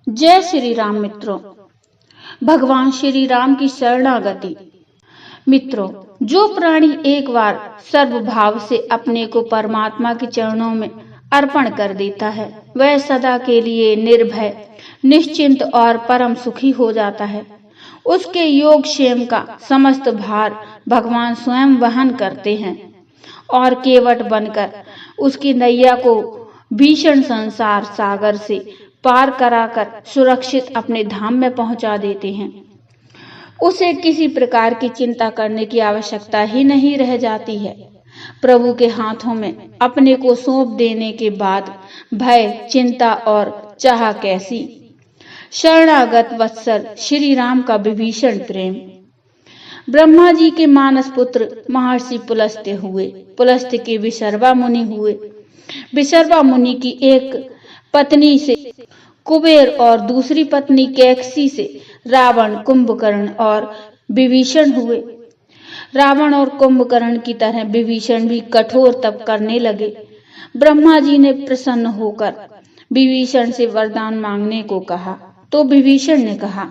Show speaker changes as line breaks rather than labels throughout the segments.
जय श्री राम मित्रों। भगवान श्री राम की शरणागति। मित्रों, जो प्राणी एक बार सर्वभाव से अपने को परमात्मा के चरणों में अर्पण कर देता है, वह सदा के लिए निर्भय, निश्चिंत और परम सुखी हो जाता है। उसके योग क्षेम का समस्त भार भगवान स्वयं वहन करते हैं और केवट बनकर उसकी नैया को भीषण संसार सागर से पार कराकर सुरक्षित अपने धाम में पहुंचा देते हैं। उसे किसी प्रकार की चिंता करने की आवश्यकता ही नहीं रह जाती है। प्रभु के हाथों में अपने को सौंप देने के बाद भय, चिंता और चाह कैसी। शरणागत वत्सल श्री राम का विभीषण प्रेम। ब्रह्मा जी के मानस पुत्र महर्षि पुलस्त्य हुए। पुलस्त्य के विशर्वा मुनि हुए। विशर्वा मुनि की एक पत्नी से कुबेर और दूसरी पत्नी कैकसी से रावण, कुंभकर्ण और विभीषण हुए। रावण और कुंभकर्ण की तरह विभीषण भी कठोर तप करने लगे। ब्रह्मा जी ने प्रसन्न होकर विभीषण से वरदान मांगने को कहा तो विभीषण ने कहा,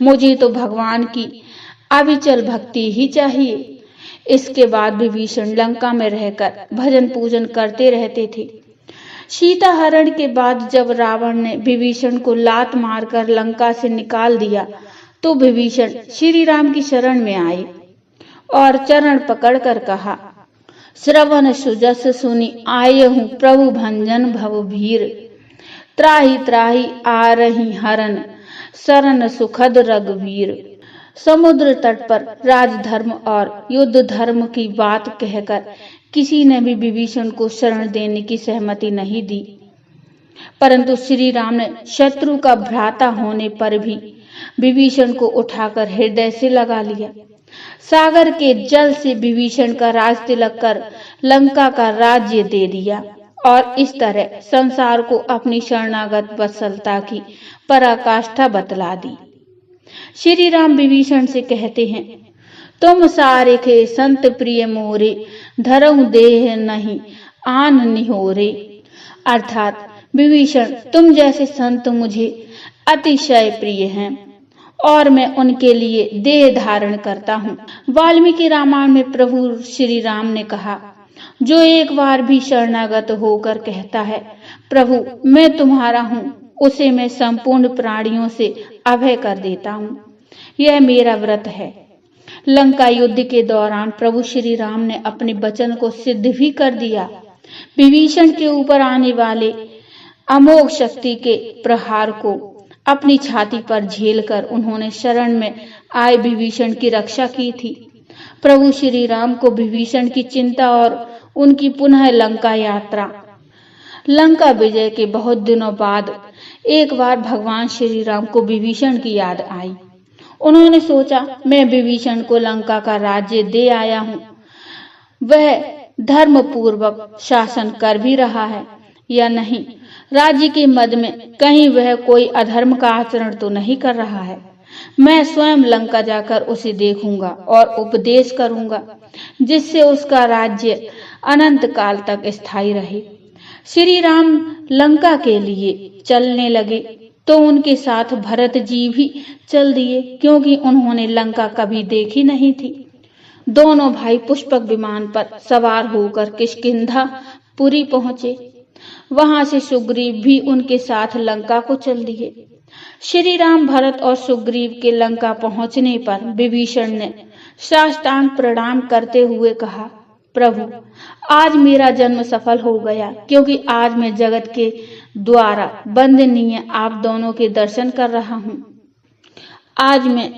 मुझे तो भगवान की अविचल भक्ति ही चाहिए। इसके बाद विभीषण लंका में रहकर भजन पूजन करते रहते थे। सीता हरण के बाद जब रावण ने विभीषण को लात मारकर लंका से निकाल दिया तो विभीषण श्री राम की शरण में आए और चरण पकड़कर कहा, श्रवण सुजस सुनी आये हूँ प्रभु भंजन भवभीर। त्राहि त्राहि आ रही हरण शरण सुखद रघुवीर। समुद्र तट पर राजधर्म और युद्ध धर्म की बात कहकर किसी ने भी विभीषण को शरण देने की सहमति नहीं दी, परंतु श्री राम ने शत्रु का भ्राता होने पर भी विभीषण को उठाकर हृदय से लगा लिया। सागर के जल से विभीषण का राज तिलक कर लंका का राज्य दे दिया और इस तरह संसार को अपनी शरणागत वत्सलता की पराकाष्ठा बतला दी। श्री राम विभीषण से कहते हैं, तुम सारिखे संत प्रिय मोरे, धरऊ देह नहीं आन निहोरे। अर्थात विभीषण, तुम जैसे संत मुझे अतिशय प्रिय हैं और मैं उनके लिए देह धारण करता हूँ। वाल्मीकि रामायण में प्रभु श्री राम ने कहा, जो एक बार भी शरणागत होकर कहता है, प्रभु मैं तुम्हारा हूँ, उसे मैं संपूर्ण प्राणियों से अभय कर देता हूँ। यह मेरा व्रत है। लंका युद्ध के दौरान प्रभु श्री राम ने अपने वचन को सिद्ध भी कर दिया। विभीषण के ऊपर आने वाले अमोघ शक्ति के प्रहार को अपनी छाती पर झेलकर उन्होंने शरण में आए विभीषण की रक्षा की थी। प्रभु श्री राम को विभीषण की चिंता और उनकी पुनः लंका यात्रा। लंका विजय के बहुत दिनों बाद एक बार भगवान श्री राम को विभीषण की याद आई। उन्होंने सोचा, मैं विभीषण को लंका का राज्य दे आया हूँ, वह धर्म पूर्वक शासन कर भी रहा है या नहीं, राज्य के मद में कहीं वह कोई अधर्म का आचरण तो नहीं कर रहा है। मैं स्वयं लंका जाकर उसे देखूंगा और उपदेश करूंगा, जिससे उसका राज्य अनंत काल तक स्थायी रहे। श्री राम लंका के लिए चलने लगे तो उनके साथ भरत जी भी चल दिए, क्योंकि उन्होंने लंका कभी देखी नहीं थी। दोनों भाई पुष्पक विमान पर सवार होकर किष्किंधापुरी पहुंचे। वहां से सुग्रीव भी उनके साथ लंका को चल दिए। श्री राम, भरत और सुग्रीव के लंका पहुंचने पर विभीषण ने साष्टांग प्रणाम करते हुए कहा, प्रभु आज मेरा जन्म सफल हो गया, क्योंकि आज मैं जगत के द्वारा वंदनीय आप दोनों के दर्शन कर रहा हूँ। आज मैं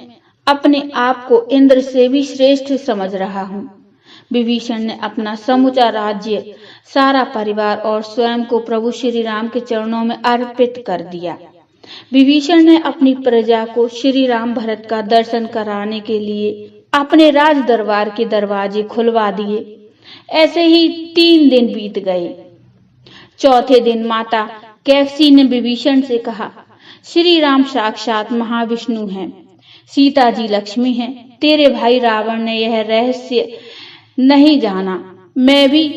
अपने आप को इंद्र से भी श्रेष्ठ समझ रहा हूँ। विभीषण ने अपना समूचा राज्य, सारा परिवार और स्वयं को प्रभु श्री राम के चरणों में अर्पित कर दिया। विभीषण ने अपनी प्रजा को श्री राम भरत का दर्शन कराने के लिए अपने राज दरबार के दरवाजे खुलवा दिए। ऐसे ही 3 दिन बीत गए। चौथे दिन माता कैकसी ने विभीषण से कहा, श्री राम साक्षात महाविष्णु हैं, सीता जी लक्ष्मी हैं। तेरे भाई रावण ने यह रहस्य नहीं जाना। मैं भी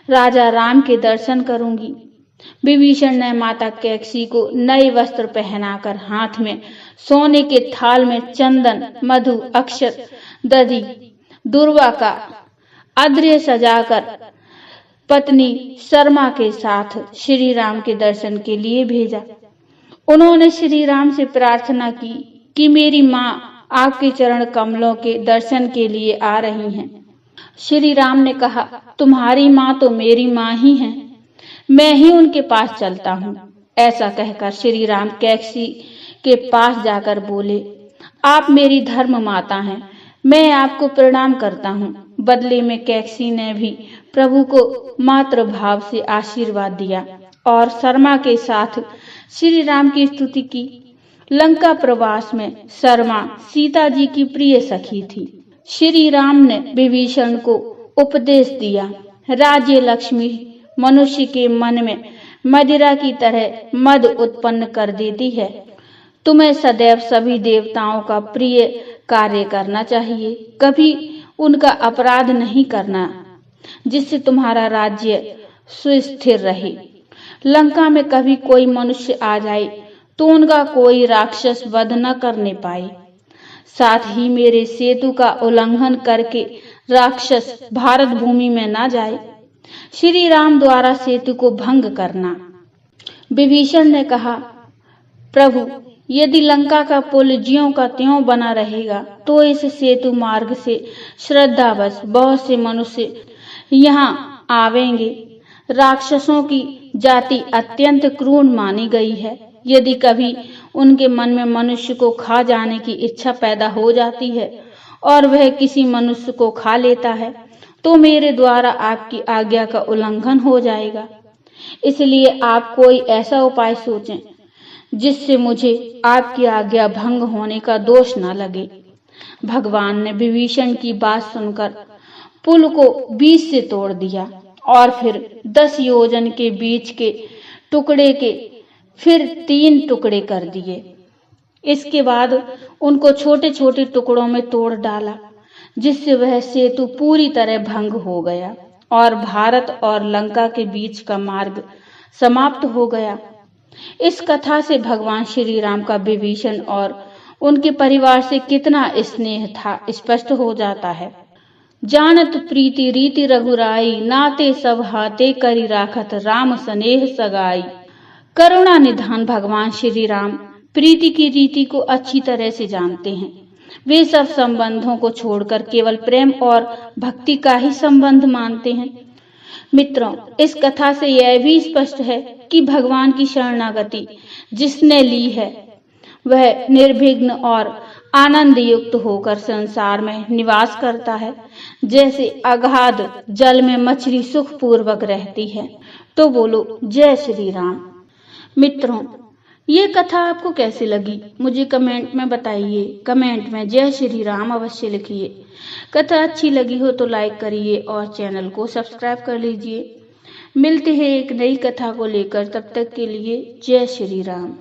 राजा राम के दर्शन करूंगी। विभीषण ने माता कैकसी को नए वस्त्र पहनाकर हाथ में सोने के थाल में चंदन, मधु, अक्षत, दधि, दुर्वा का अद्र्य सजाकर पत्नी शर्मा के साथ श्री राम के दर्शन के लिए भेजा। उन्होंने श्री राम से प्रार्थना की कि मेरी माँ आपके चरण कमलों के दर्शन के लिए आ रही हैं। श्री राम ने कहा, तुम्हारी माँ तो मेरी माँ ही है, मैं ही उनके पास चलता हूँ। ऐसा कहकर श्री राम कैकसी के पास जाकर बोले, आप मेरी धर्म माता हैं, मैं आपको प्रणाम करता हूँ। बदले में कैकसी ने भी प्रभु को मातृभाव से आशीर्वाद दिया और शर्मा के साथ श्री राम की स्तुति की। लंका प्रवास में शर्मा सीता जी की प्रिय सखी थी। श्री राम ने विभीषण को उपदेश दिया, राज्य लक्ष्मी मनुष्य के मन में मदिरा की तरह मद उत्पन्न कर देती है। तुम्हें सदैव सभी देवताओं का प्रिय कार्य करना चाहिए, कभी उनका अपराध नहीं करना, जिससे तुम्हारा राज्य सुस्थिर रहे। लंका में कभी कोई मनुष्य आ जाए तो उनका कोई राक्षस वध न करने पाए। साथ ही मेरे सेतु का उल्लंघन करके राक्षस भारत भूमि में न जाए। श्री राम द्वारा सेतु को भंग करना। विभीषण ने कहा, प्रभु, यदि लंका का पुल ज्यों का त्यों बना रहेगा तो इस सेतु मार्ग से श्रद्धावश बहुत से मनुष्य यहाँ आवेंगे। राक्षसों की जाति अत्यंत क्रूर मानी गई है। यदि कभी उनके मन में मनुष्य को खा जाने की इच्छा पैदा हो जाती है और वह किसी मनुष्य को खा लेता है तो मेरे द्वारा आपकी आज्ञा का उल्लंघन हो जाएगा। इसलिए आप कोई ऐसा उपाय सोचें जिससे मुझे आपकी आज्ञा भंग होने का दोष न लगे। भगवान ने विभीषण की बात सुनकर पुल को बीच से तोड़ दिया और फिर 10 योजन के बीच के टुकड़े के फिर 3 टुकड़े कर दिए। इसके बाद उनको छोटे छोटे टुकड़ों में तोड़ डाला, जिससे वह सेतु पूरी तरह भंग हो गया और भारत और लंका के बीच का मार्ग समाप्त हो गया। इस कथा से भगवान श्री राम का विभीषण और उनके परिवार से कितना स्नेह था स्पष्ट हो जाता है। जानत प्रीति रीति रघुराई, नाते सब हाथे करी राखत, राम स्नेह सगाई। करुणा निधान भगवान श्री राम प्रीति की रीति को अच्छी तरह से जानते हैं। वे सब संबंधों को छोड़कर केवल प्रेम और भक्ति का ही संबंध मानते हैं। मित्रों, इस कथा से यह भी स्पष्ट है कि भगवान की शरणागति जिसने ली है वह निर्विघ्न और आनंद युक्त होकर संसार में निवास करता है। जैसे अगाध जल में मछली सुखपूर्वक रहती है। तो बोलो जय श्री राम। मित्रों, ये कथा आपको कैसी लगी मुझे कमेंट में बताइए। कमेंट में जय श्री राम अवश्य लिखिए। कथा अच्छी लगी हो तो लाइक करिए और चैनल को सब्सक्राइब कर लीजिए। मिलते हैं एक नई कथा को लेकर, तब तक के लिए जय श्री राम।